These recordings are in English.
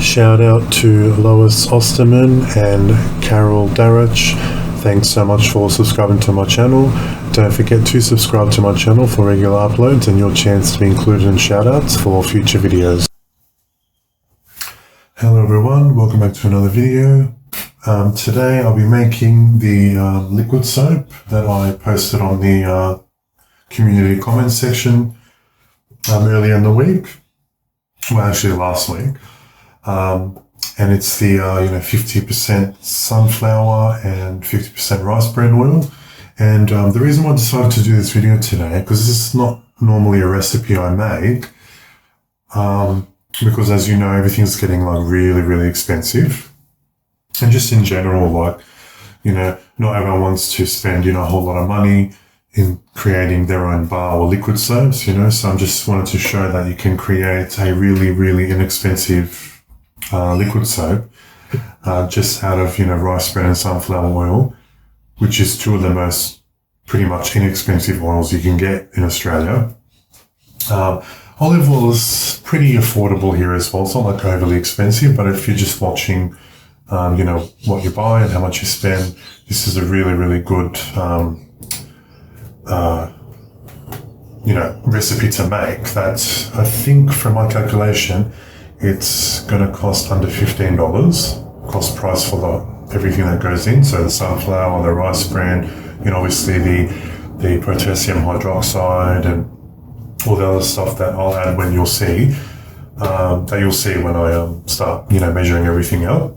Shout out to Lois Osterman and Carol Darrach. Thanks so much for subscribing to my channel. Don't forget to subscribe to my channel for regular uploads and your chance to be included in shoutouts for future videos. Hello everyone, welcome back to another video. Today I'll be making the liquid soap that I posted on the community comments section earlier in the week. Well, actually last week. And it's the 50% sunflower and 50% rice bran oil. And the reason why I decided to do this video today, because this is not normally a recipe I make, because as you know, everything's getting like really expensive. And just in general, like, not everyone wants to spend, a whole lot of money in creating their own bar or liquid soaps, so I just wanted to show that you can create a really inexpensive liquid soap just out of rice bran and sunflower oil, which is two of the most pretty much inexpensive oils you can get in Australia. Olive oil is pretty affordable here as well. It's not like overly expensive, but if you're just watching what you buy and how much you spend, this is a really good recipe to make. That I think from my calculation it's going to cost under $15 cost price for everything that goes in. So the sunflower, the rice bran, obviously the potassium hydroxide and all the other stuff that I'll add when you'll see, when I start, measuring everything out.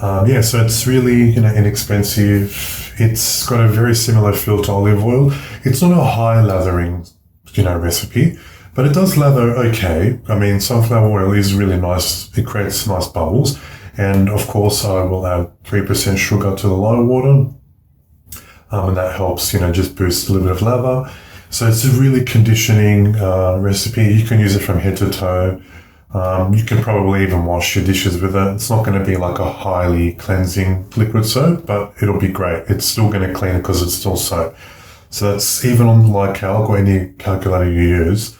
So it's really, inexpensive. It's got a very similar feel to olive oil. It's not a high lathering, recipe, but it does lather okay. I mean, sunflower oil is really nice. It creates nice bubbles. And of course, I will add 3% sugar to the lye water. And that helps, just boost a little bit of lather. So it's a really conditioning recipe. You can use it from head to toe. You can probably even wash your dishes with it. It's not going to be like a highly cleansing liquid soap, but it'll be great. It's still going to clean it because it's still soap. So that's even on calc or any calculator you use.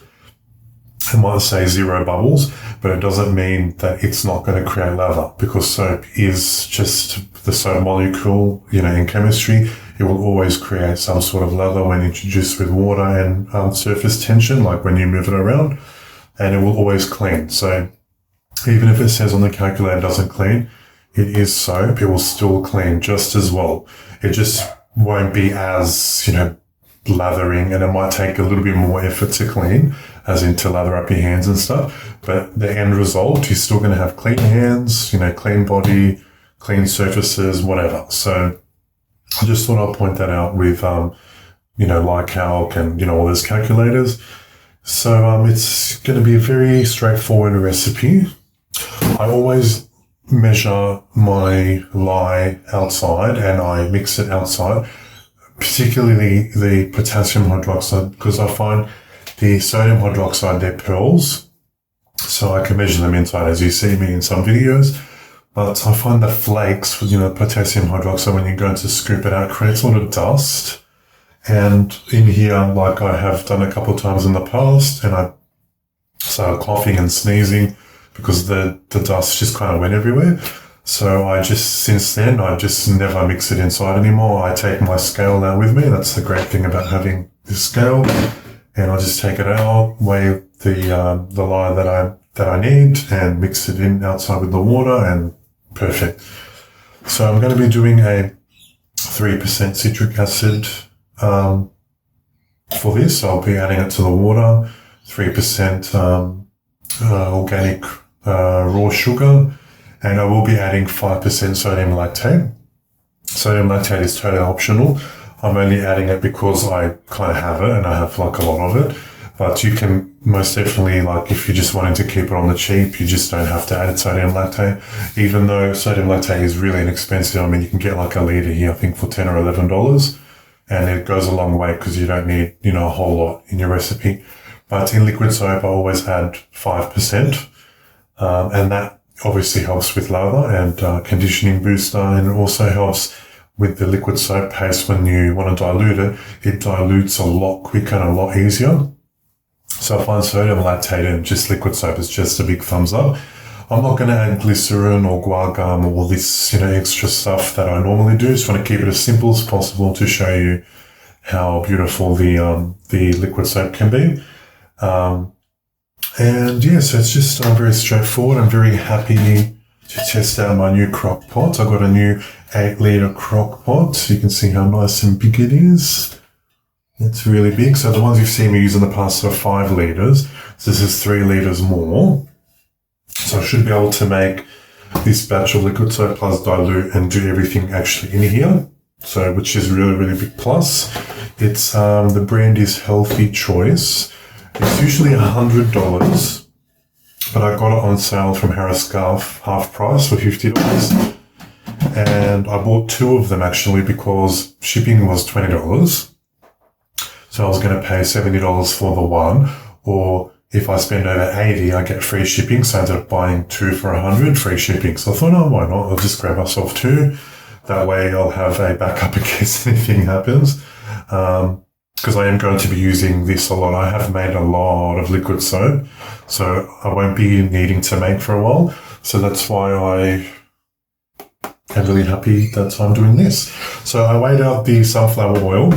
It might say 0 bubbles, but it doesn't mean that it's not going to create lather, because soap is just the soap molecule, in chemistry. It will always create some sort of lather when introduced with water and surface tension, like when you move it around, and it will always clean. So even if it says on the calculator it doesn't clean, it is soap, it will still clean just as well. It just won't be as, lathering, and it might take a little bit more effort to clean, as in to lather up your hands and stuff. But the end result, you're still going to have clean hands, clean body, clean surfaces, whatever. So I just thought I'd point that out with, calc and, all those calculators. So it's going to be a very straightforward recipe. I always measure my lye outside and I mix it outside, particularly the potassium hydroxide, because I find the sodium hydroxide, they're pearls, so I can measure them inside, as you see me in some videos. But I find the flakes with, potassium hydroxide, when you go to scoop it out, creates a lot of dust. And in here, like I have done a couple of times in the past, and I started coughing and sneezing because the dust just kind of went everywhere. So since then, I just never mix it inside anymore. I take my scale now with me. That's the great thing about having this scale. And I just take it out, weigh the lye that I need, and mix it in outside with the water, and perfect. So I'm going to be doing a 3% citric acid for this. I'll be adding it to the water, 3% organic raw sugar, and I will be adding 5% sodium lactate. Sodium lactate is totally optional. I'm only adding it because I kind of have it and I have like a lot of it, but you can most definitely, like if you're just wanting to keep it on the cheap, you just don't have to add sodium lactate, even though sodium lactate is really inexpensive. I mean, you can get like a litre here, I think for $10 or $11, and it goes a long way because you don't need, a whole lot in your recipe. But in liquid soap, I always add 5%, and that obviously helps with lather and conditioning booster, and it also helps with the liquid soap paste. When you want to dilute it, it dilutes a lot quicker and a lot easier. So I find sodium lactate and just liquid soap is just a big thumbs up. I'm not going to add glycerin or guar gum or all this, extra stuff that I normally do. Just want to keep it as simple as possible to show you how beautiful the liquid soap can be. And yeah, so it's just very straightforward. I'm very happy to test out my new crock pot. I got a new 8-litre crock pot. You can see how nice and big it is. It's really big. So the ones you've seen me use in the past are 5 litres. So this is 3 litres more. So I should be able to make this batch of liquid soap plus dilute and do everything actually in here. So, which is really, really big plus. It's, the brand is Healthy Choice. It's usually $100, but I got it on sale from Harris Scarf, half price for $50. And I bought 2 of them actually because shipping was $20. So I was going to pay $70 for the one, or if I spend over $80, I get free shipping. So I ended up buying 2 for $100, free shipping. So I thought, oh, why not? I'll just grab myself 2. That way I'll have a backup in case anything happens. Because I am going to be using this a lot. I have made a lot of liquid soap, so I won't be needing to make for a while. So that's why I am really happy that I'm doing this. So I weighed out the sunflower oil.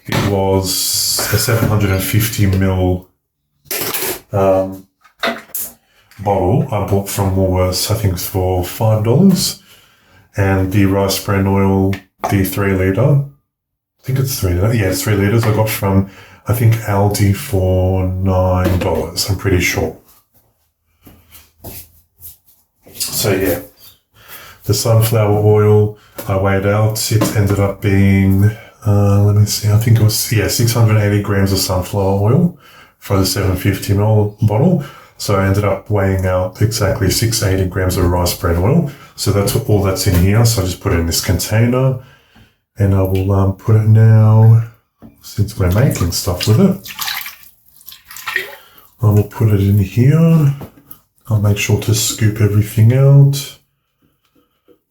It was a 750 ml bottle I bought from Woolworths, I think it's for $5. And the rice bran oil, the 3 litre, I think it's 3 litres. Yeah, it's 3 litres. I got from, I think, Aldi for $9. I'm pretty sure. So, yeah. The sunflower oil, I weighed out. It ended up being, let me see, I think it was, 680 grams of sunflower oil for the 750 ml bottle. So I ended up weighing out exactly 680 grams of rice bran oil. So that's all that's in here. So I just put it in this container. And I will put it now, since we're making stuff with it, I will put it in here. I'll make sure to scoop everything out.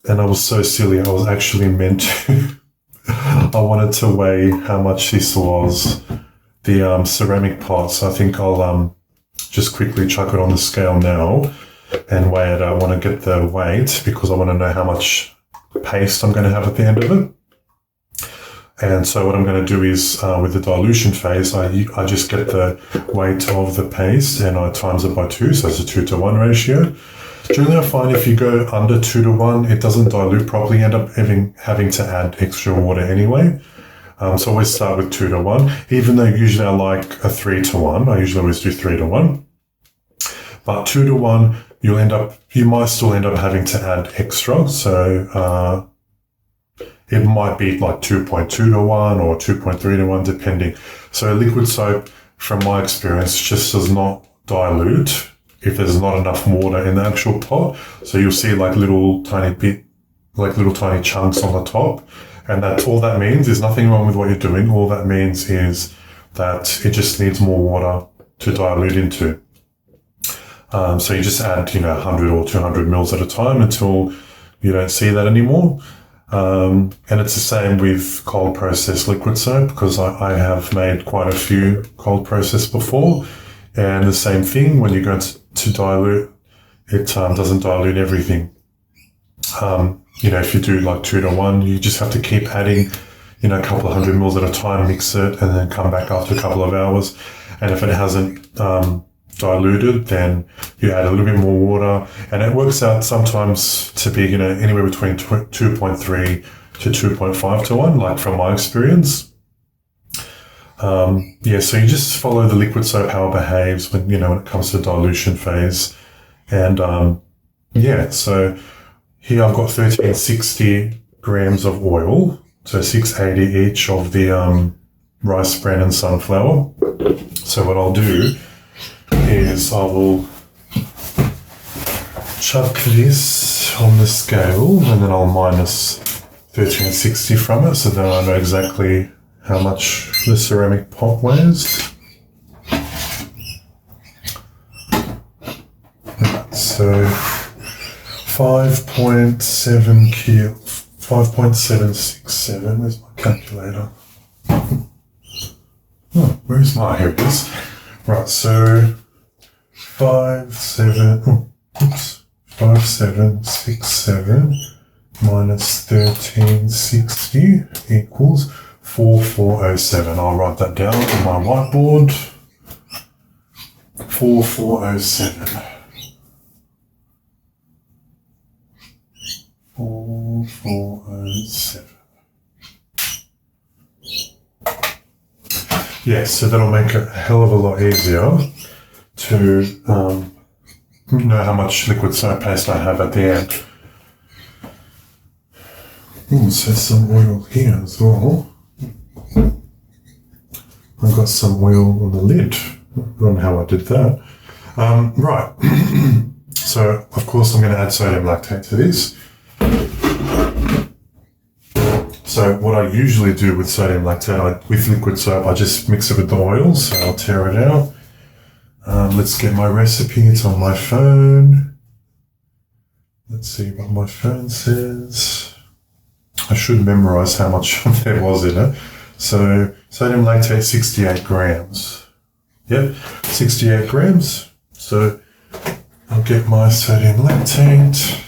And I was so silly, I was actually meant to, I wanted to weigh how much this was, the ceramic pot. So I think I'll just quickly chuck it on the scale now and weigh it. I want to get the weight because I want to know how much paste I'm going to have at the end of it. And so what I'm going to do is, with the dilution phase, I just get the weight of the paste and I times it by 2, so it's a 2-to-1 ratio. Generally, I find if you go under 2-to-1, it doesn't dilute properly. You end up having to add extra water anyway. So I always start with 2-to-1, even though usually I like a 3-to-1. I usually always do 3-to-1. But 2-to-1, you might still end up having to add extra. So, it might be like 2.2-to-1 or 2.3-to-1, depending. So liquid soap, from my experience, just does not dilute if there's not enough water in the actual pot. So you'll see like little tiny chunks on the top. And that's all that means. There's nothing wrong with what you're doing. All that means is that it just needs more water to dilute into. So you just add, 100 or 200 mils at a time until you don't see that anymore. And it's the same with cold processed liquid soap, because I have made quite a few cold processed before. And the same thing, when you go to dilute, it doesn't dilute everything. If you do like 2-to-1, you just have to keep adding, a couple of 100 mils at a time, mix it, and then come back after a couple of hours. And if it hasn't diluted, then you add a little bit more water, and it works out sometimes to be, anywhere between 2.3 to 2.5-to-1, like from my experience. So you just follow the liquid soap, how it behaves when it comes to dilution phase. And, so here I've got 1360 grams of oil, so 680 each of the rice bran and sunflower. So what I'll do is I will chuck this on the scale and then I'll minus 1360 from it, so then I know exactly how much the ceramic pot weighs. So 5.7 kilo, 5.767, where's my calculator? Oh, where's my, here it is. Right, so 5767 minus 1360 equals 4407. I'll write that down on my whiteboard. 4407. 4407. Yeah, so that'll make it a hell of a lot easier to know how much liquid soap paste I have at the end. So some oil here as well. I've got some oil on the lid. I don't know how I did that. Right. So, of course, I'm going to add sodium lactate to this. So what I usually do with sodium lactate, with liquid soap, I just mix it with the oil, so I'll tear it out. Let's get my recipe. It's on my phone. Let's see what my phone says. I should memorize how much there was in it. So sodium lactate, 68 grams. Yep, 68 grams. So I'll get my sodium lactate.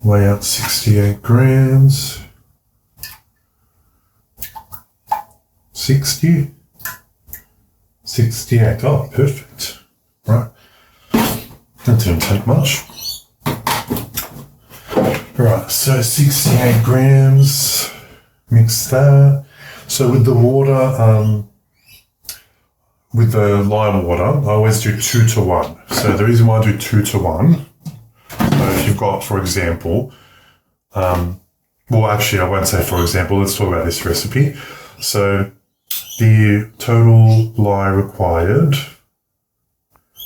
Weigh out 68 grams. 60. 68. Oh, perfect. Right. That didn't take much. Right, so 68 grams. Mix that. So with the water, with the lime water, I always do 2 to 1. So the reason why I do 2 to 1, so if you've got, for example, well, actually, I won't say for example, let's talk about this recipe. So the total lye required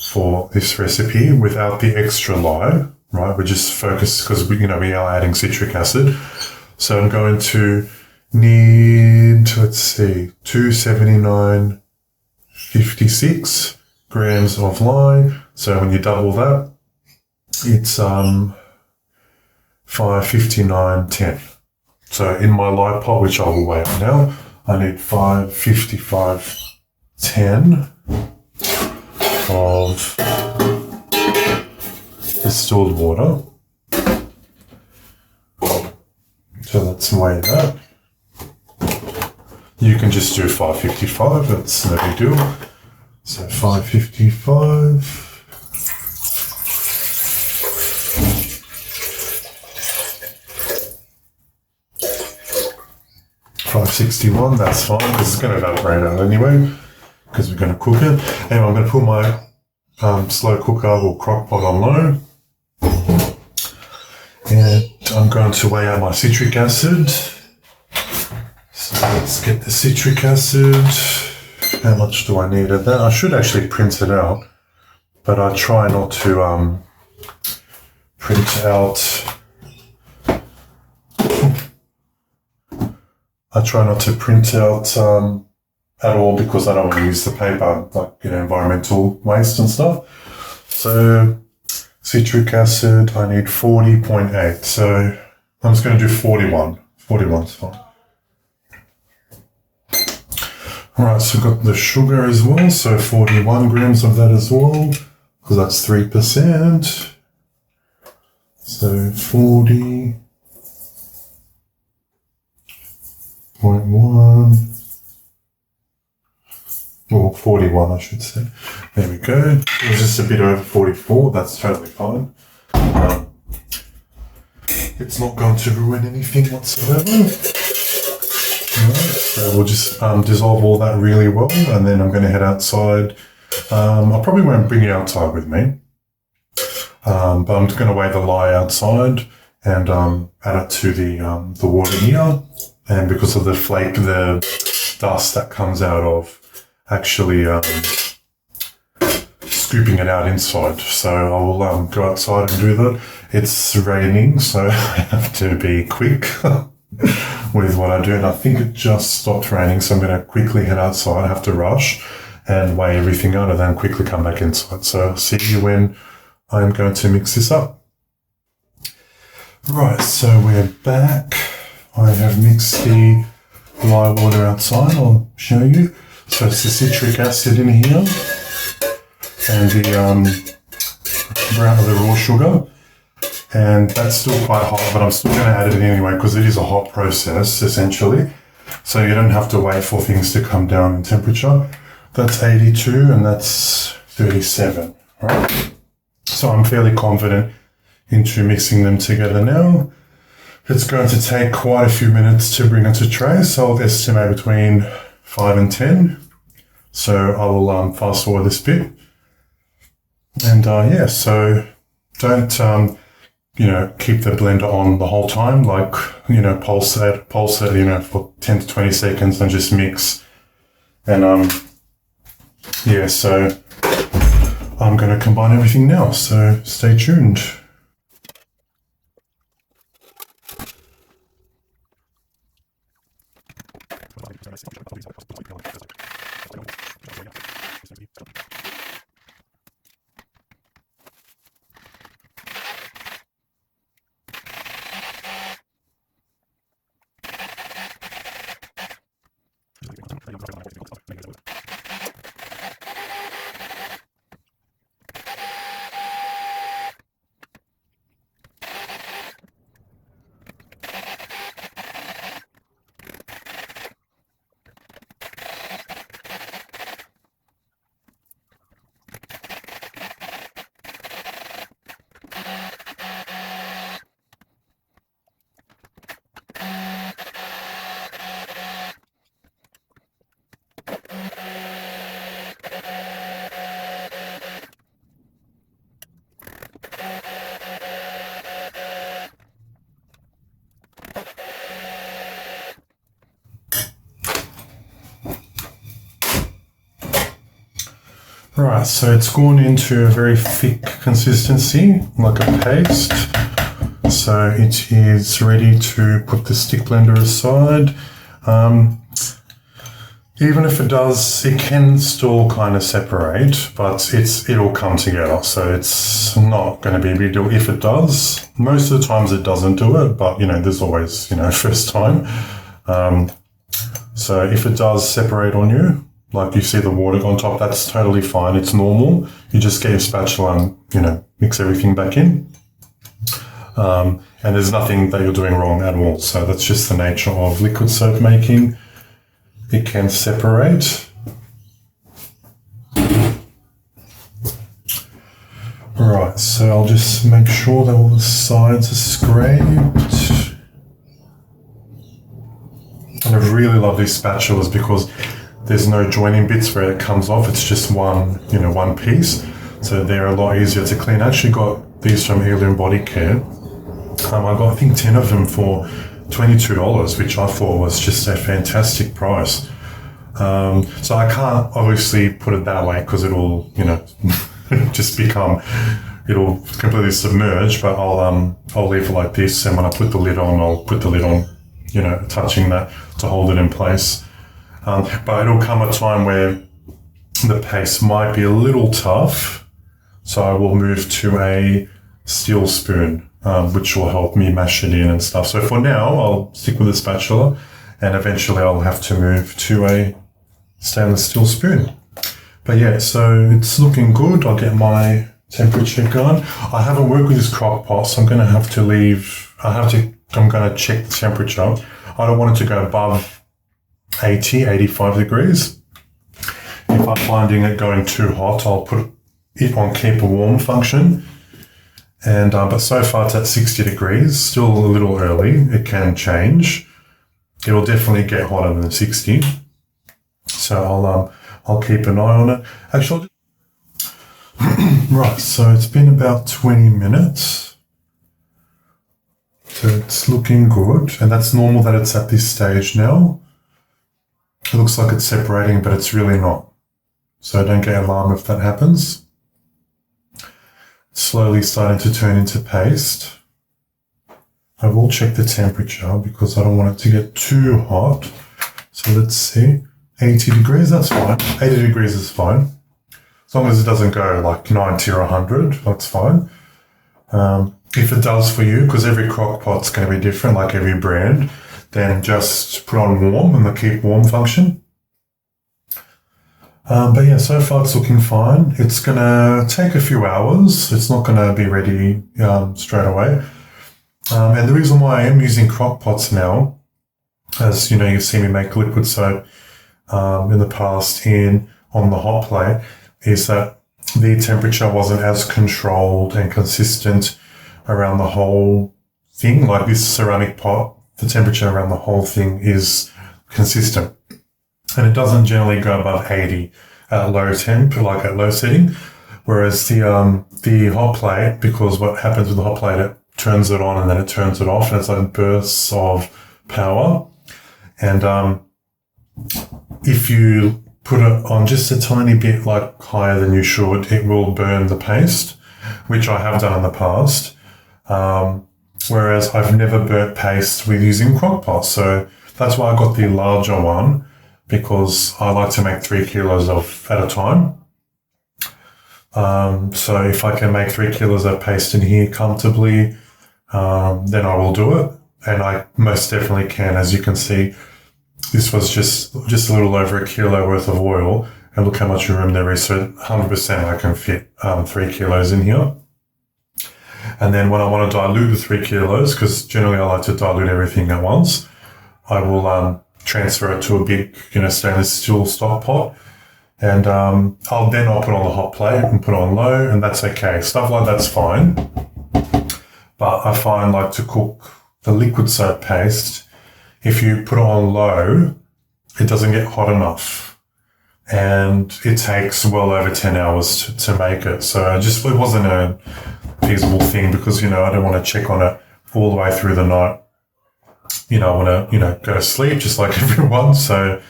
for this recipe without the extra lye, right? We're just focused because we are adding citric acid. So I'm going to need, let's see, 279.56 grams of lye. So when you double that, it's 559.10. So in my lye pot, which I will weigh up now, I need 555.10 of distilled water. So let's weigh that. You can just do 555, that's no big deal. So 555. 561, that's fine, because it's going to evaporate out anyway, because we're going to cook it. Anyway, I'm going to put my slow cooker or crock pot on low. And I'm going to weigh out my citric acid. So let's get the citric acid. How much do I need of that? I should actually print it out, but I try not to print out. I try not to print out at all because I don't want to use the paper, like, environmental waste and stuff. So citric acid, I need 40.8. So I'm just going to do 41. 41's fine. All right, so I've got the sugar as well. So 41 grams of that as well, because that's 3%. So 40.1 or 41, I should say. There we go. It was just a bit over 44. That's totally fine. It's not going to ruin anything whatsoever. Alright, so we'll just dissolve all that really well, and then I'm going to head outside. I probably won't bring you outside with me, but I'm just going to weigh the lye outside and add it to the water here. and because of the flake, the dust that comes out of actually scooping it out inside. So I will go outside and do that. It's raining, so I have to be quick with what I do. And I think it just stopped raining, so I'm going to quickly head outside. I have to rush and weigh everything out and then quickly come back inside. So I'll see you when I'm going to mix this up. Right, so we're back. I have mixed the lye water outside. I'll show you. So it's the citric acid in here and the brown or the raw sugar. And that's still quite hot, but I'm still going to add it in anyway because it is a hot process, essentially. So you don't have to wait for things to come down in temperature. That's 82 and that's 37, right? So I'm fairly confident into mixing them together now. It's going to take quite a few minutes to bring it to tray, so I'll estimate between 5 and 10. So I will fast forward this bit. And yeah, so don't, keep the blender on the whole time, like, pulse it, for 10 to 20 seconds and just mix. And yeah, so I'm going to combine everything now, so stay tuned. Right, so it's gone into a very thick consistency, like a paste. So it is ready to put the stick blender aside. Even if it does, it can still kind of separate, but it'll come together. So it's not going to be a big deal if it does. Most of the times it doesn't do it, but there's always, first time. So if it does separate on you, like you see the water on top, that's totally fine. It's normal. You just get your spatula and, mix everything back in. And there's nothing that you're doing wrong at all. So that's just the nature of liquid soap making. It can separate. Right, so I'll just make sure that all the sides are scraped. And I really love these spatulas because there's no joining bits where it comes off. It's just one piece. So they're a lot easier to clean. I actually got these from Heirloom Body Care. I got, I think, 10 of them for $22, which I thought was just a fantastic price. So I can't obviously put it that way because it'll, just it'll completely submerge, but I'll leave it like this. And when I put the lid on, I'll put the lid on, touching that to hold it in place. But it'll come a time where the paste might be a little tough. So I will move to a steel spoon, which will help me mash it in and stuff. So for now, I'll stick with a spatula and eventually I'll have to move to a stainless steel spoon. But yeah, so it's looking good. I'll get my temperature going. I haven't worked with this crock pot, so I'm going to have to leave. I'm going to check the temperature. I don't want it to go above 85 degrees. If I'm finding it going too hot, I'll put it on keep warm function. And but so far it's at 60 degrees, still a little early. It can change. It'll definitely get hotter than 60. So I'll keep an eye on it. Actually, right, so it's been about 20 minutes. So it's looking good, and that's normal that it's at this stage now. It looks like it's separating, but it's really not. So don't get alarmed if that happens. It's slowly starting to turn into paste. I will check the temperature because I don't want it to get too hot. So let's see. 80 degrees, that's fine. 80 degrees is fine. As long as it doesn't go like 90 or 100, that's fine. If it does for you, because every crock pot's going to be different, like every brand, then just put on warm and the keep warm function. But yeah, so far it's looking fine. It's going to take a few hours. It's not going to be ready straight away. And the reason why I am using crock pots now, as you know, you've seen me make liquid soap in the past on the hot plate, is that the temperature wasn't as controlled and consistent around the whole thing. Like this ceramic pot, the temperature around the whole thing is consistent. And it doesn't generally go above 80 at low temp, like at low setting. Whereas the hot plate, because what happens with the hot plate, it turns it on and then it turns it off, and it's like bursts of power. And if you put it on just a tiny bit like higher than you should, it will burn the paste, which I have done in the past. Whereas I've never burnt paste with using crock pots. So that's why I got the larger one, because I like to make 3 kilos at a time. So if I can make 3 kilos of paste in here comfortably, then I will do it. And I most definitely can. As you can see, this was just a little over a kilo worth of oil, and look how much room there is. So 100% I can fit 3 kilos in here. And then when I want to dilute the 3 kilos, because generally I like to dilute everything at once, I will transfer it to a big, stainless steel stock pot. And I'll put it on the hot plate and put it on low, and that's okay. Stuff like that's fine. But I find like to cook the liquid soap paste, if you put it on low, it doesn't get hot enough. And it takes well over 10 hours to make it. So it wasn't a feasible thing because, I don't want to check on it all the way through the night. I want to, go to sleep just like everyone. So,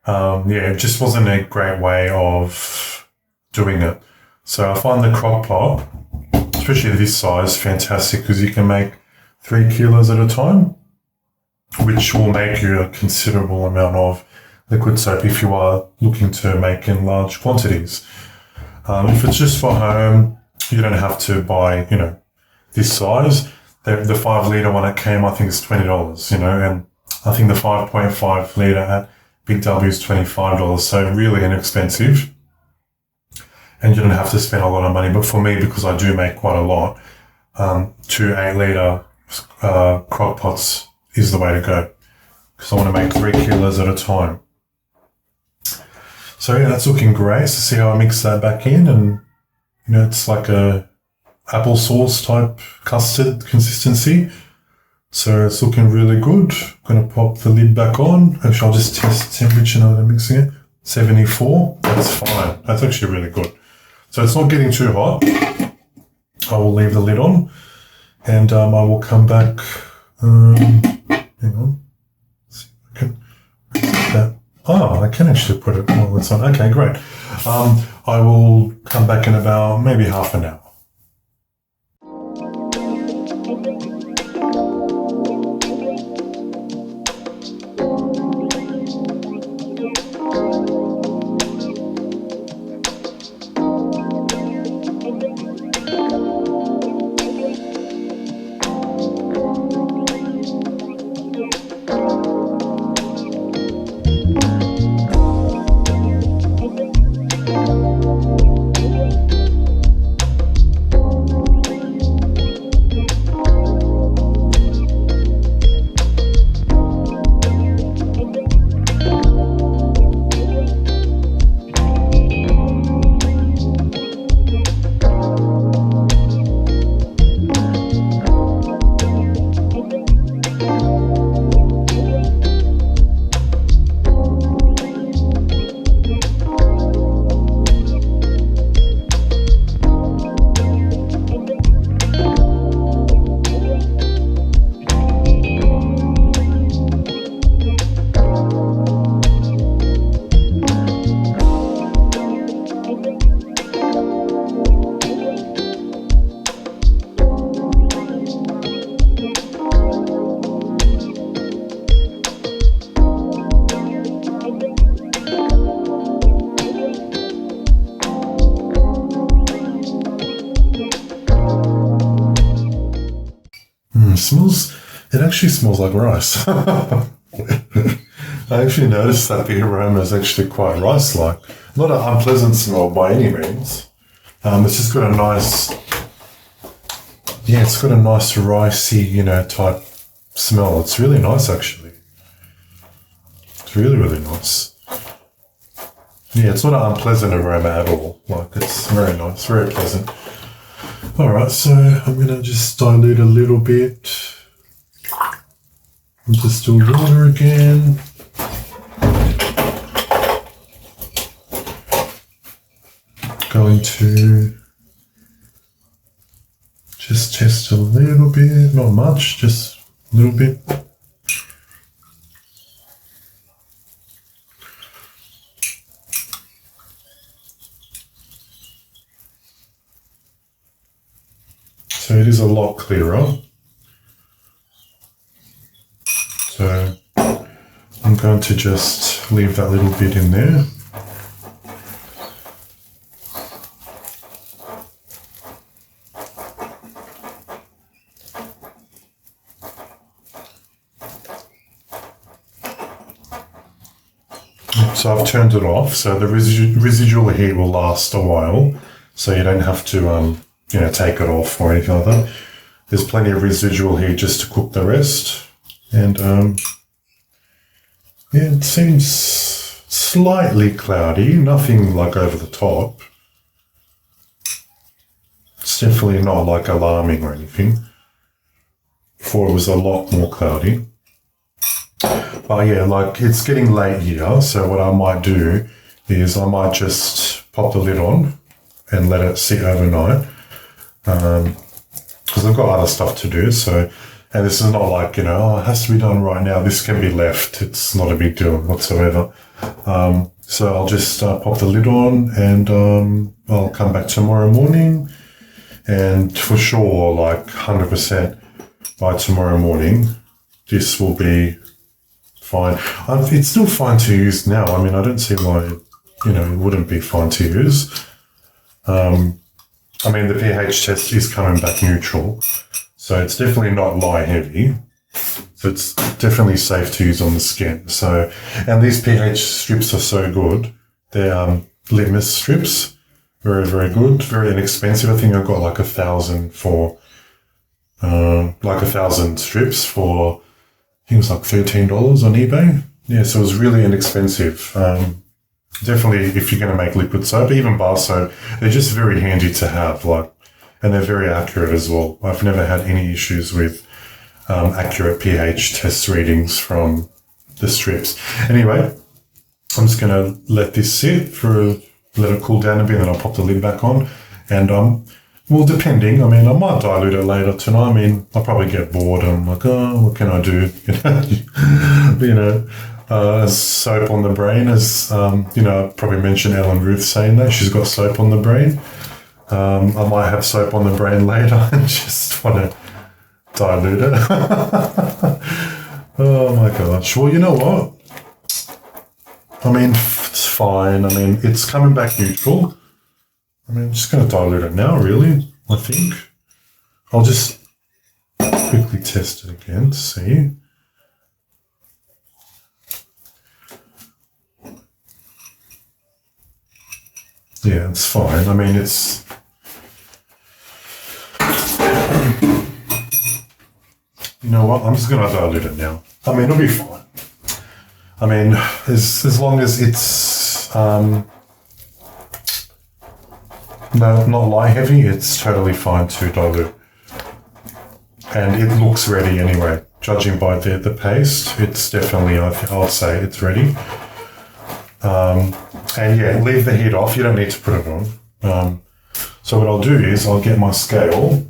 it just wasn't a great way of doing it. So I find the crock pot, especially this size, fantastic because you can make 3 kilos at a time, which will make you a considerable amount of liquid soap if you are looking to make in large quantities. If it's just for home, you don't have to buy, this size. The 5 litre one that came, I think, is $20, and I think the 5.5 litre at Big W is $25, so really inexpensive. And you don't have to spend a lot of money. But for me, because I do make quite a lot, 2 8 litre crock pots is the way to go, because I want to make 3 kilos at a time. So yeah, that's looking great. So see how I mix that back in, and it's like a applesauce type custard consistency. So it's looking really good. I'm going to pop the lid back on. Actually, I'll just test the temperature now that I'm mixing it. 74. That's fine. That's actually really good. So it's not getting too hot. I will leave the lid on, and I will come back. Hang on. Let's see if I can put that. Oh, I can actually put it while it's on. Okay, great. I will come back in about maybe half an hour. actually smells like rice. I actually noticed that the aroma is actually quite rice-like. Not an unpleasant smell by any means. It's just got a nice, it's got a nice ricey, type smell. It's really nice, actually. It's really, really nice. Yeah, it's not an unpleasant aroma at all. Like, it's very nice, very pleasant. All right, so I'm going to just dilute a little bit. Just do water again. Going to just test a little bit, not much, just a little bit. So it is a lot clearer. So I'm going to just leave that little bit in there. So I've turned it off, so the residual heat will last a while, so you don't have to, take it off or anything like that. There's plenty of residual heat just to cook the rest. And, it seems slightly cloudy, nothing like over the top. It's definitely not like alarming or anything. Before it was a lot more cloudy. But yeah, like it's getting late here, so what I might do is I might just pop the lid on and let it sit overnight. Because I've got other stuff to do, so, and this is not like, it has to be done right now. This can be left. It's not a big deal whatsoever. So I'll just pop the lid on and I'll come back tomorrow morning, and for sure, like 100% by tomorrow morning, this will be fine. It's still fine to use now. I mean, I don't see why, it wouldn't be fine to use. I mean, the pH test is coming back neutral, so it's definitely not lye heavy. So it's definitely safe to use on the skin. So, and these pH strips are so good. They're litmus strips. Very, very good. Very inexpensive. I think I got like 1,000 for, 1,000 strips for, I think it was like $13 on eBay. Yeah, so it was really inexpensive. Definitely, if you're going to make liquid soap, even bar soap, they're just very handy to have, and they're very accurate as well. I've never had any issues with accurate pH test readings from the strips. Anyway, I'm just going to let this sit let it cool down a bit, and then I'll pop the lid back on. And well, depending, I mean, I might dilute it later tonight. I mean, I'll probably get bored. I'm like, oh, what can I do? Soap on the brain, as I probably mentioned Ellen Ruth saying that she's got soap on the brain. I might have soap on the brain later and just want to dilute it. Oh my gosh. Well, you know what? I mean, it's fine. I mean, it's coming back neutral. I mean, I'm just going to dilute it now, really, I think. I'll just quickly test it again to see. Yeah, it's fine. I mean, it's... You know what? I'm just going to dilute it now. I mean, it'll be fine. I mean, as long as it's not lye heavy, it's totally fine to dilute. And it looks ready anyway. Judging by the paste, it's definitely, I'll say it's ready. And yeah, leave the heat off. You don't need to put it on. So what I'll do is I'll get my scale,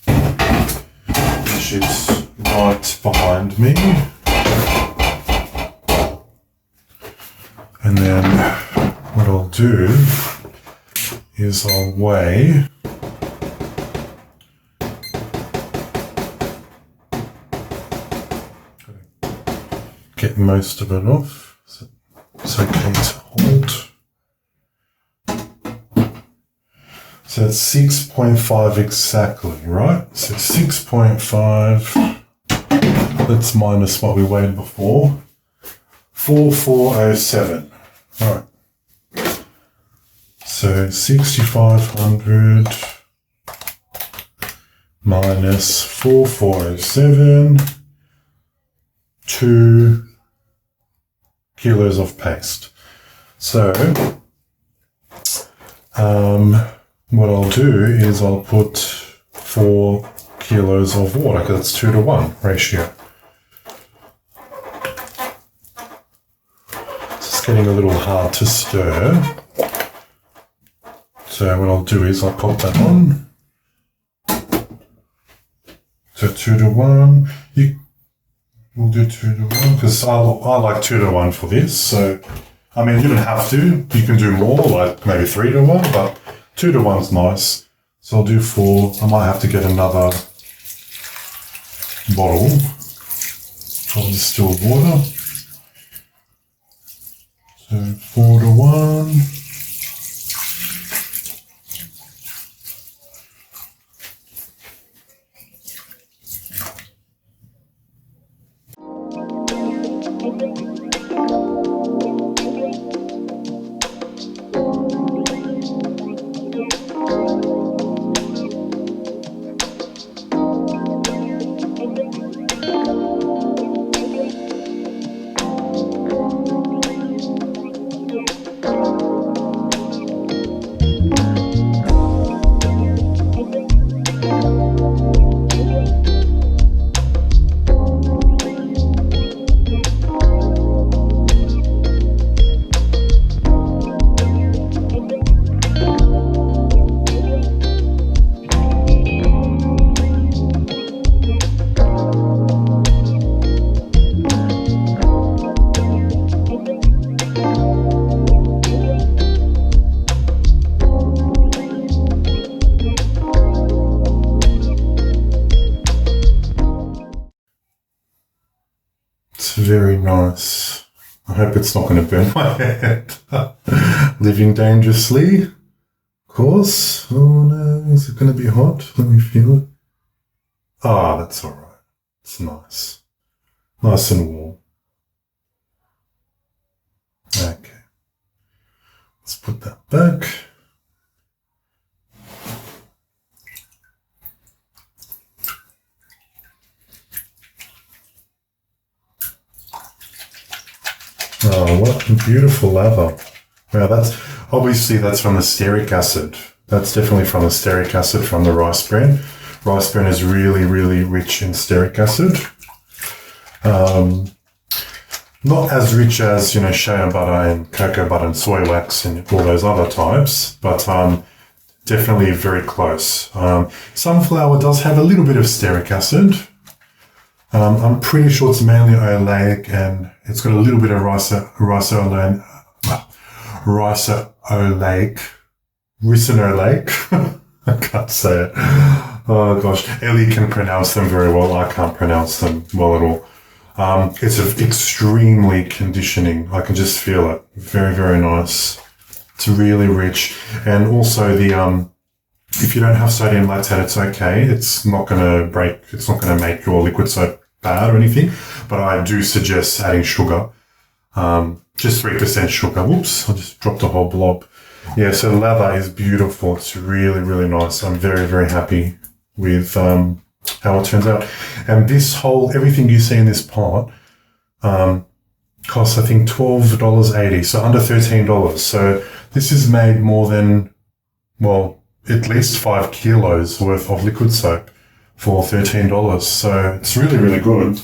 which is right behind me. And then what I'll do is I'll weigh. Get most of it off. So it's okay to hold. So it's 6.5 exactly, right? So 6.5 Let's minus what we weighed before. 4407. All right. So 6,500 minus 4407, 2 kilos of paste. So what I'll do is I'll put 4 kilos of water because it's 2-to-1 ratio. It's getting a little hard to stir. So what I'll do is I'll pop that on. So 2-to-1. We'll do 2-to-1 because I like 2-to-1 for this. So, I mean, you don't have to. You can do more, like maybe 3-to-1, but 2-to-1's nice. So I'll do 4. I might have to get another bottle of distilled water. So 4-to-1. Very nice. I hope it's not going to burn my hand. Living dangerously, of course. Oh no, is it going to be hot? Let me feel it. Ah, that's all right. It's nice. Nice and warm. Okay. Let's put that back. Oh, what a beautiful lather. Wow, that's from the stearic acid. That's definitely from the stearic acid from the rice bran. Rice bran is really, really rich in stearic acid. Not as rich as, shea butter and cocoa butter and soy wax and all those other types, but definitely very close. Sunflower does have a little bit of stearic acid. I'm pretty sure it's mainly oleic, and it's got a little bit of ricinoleic, I can't say it. Oh gosh, Ellie can pronounce them very well. I can't pronounce them well at all. It's extremely conditioning. I can just feel it. Very, very nice. It's really rich, and also if you don't have sodium lactate, it's okay. It's not going to make your liquid soap bad or anything, but I do suggest adding sugar. Just 3% sugar. Whoops, I just dropped a whole blob. Yeah, so lather is beautiful. It's really, really nice. I'm very, very happy with how it turns out. And everything you see in this pot costs, I think, $12.80, so under $13. So this is made more than, at least 5 kilos worth of liquid soap for $13. So it's really, really good.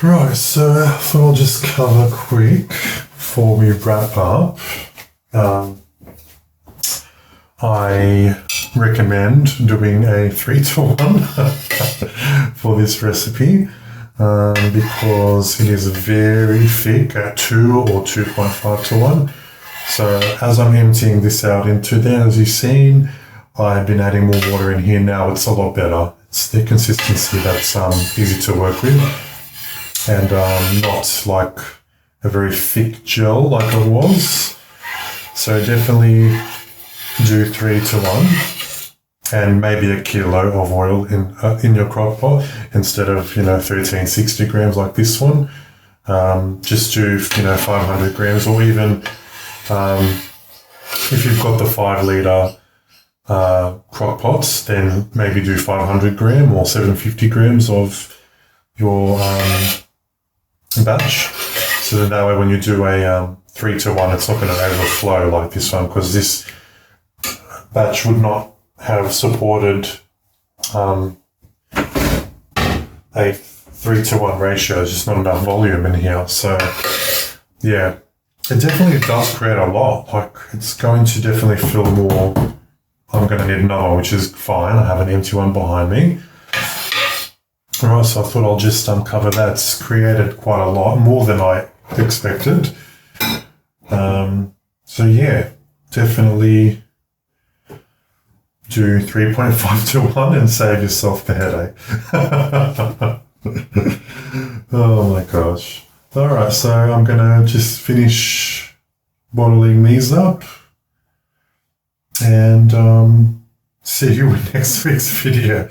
Right, so I thought I'll just cover quick before we wrap up. I recommend doing a 3-to-1 for this recipe because it is very thick at 2 or 2.5-to-1. So as I'm emptying this out into there, as you've seen, I've been adding more water in here now. It's a lot better. It's the consistency that's easy to work with and not like a very thick gel like it was. So definitely do 3-to-1 and maybe a kilo of oil in your crock pot instead of 1360 grams like this one. Just do 500 grams, or even if you've got the 5 litre crock pots, then maybe do 500 gram or 750 grams of your batch. So that way when you do a 3-to-1, it's not going to overflow like this one, because this batch would not have supported a 3-to-1 ratio. There's just not enough volume in here. So yeah, it definitely does create a lot. Like, it's going to definitely fill more. I'm going to need another one, which is fine. I have an empty one behind me. All right, so I thought I'll just cover that. It's created quite a lot, more than I expected. So yeah, definitely do 3.5-to-1 and save yourself the headache. Oh my gosh. All right, so I'm going to just finish bottling these up and see you in next week's video.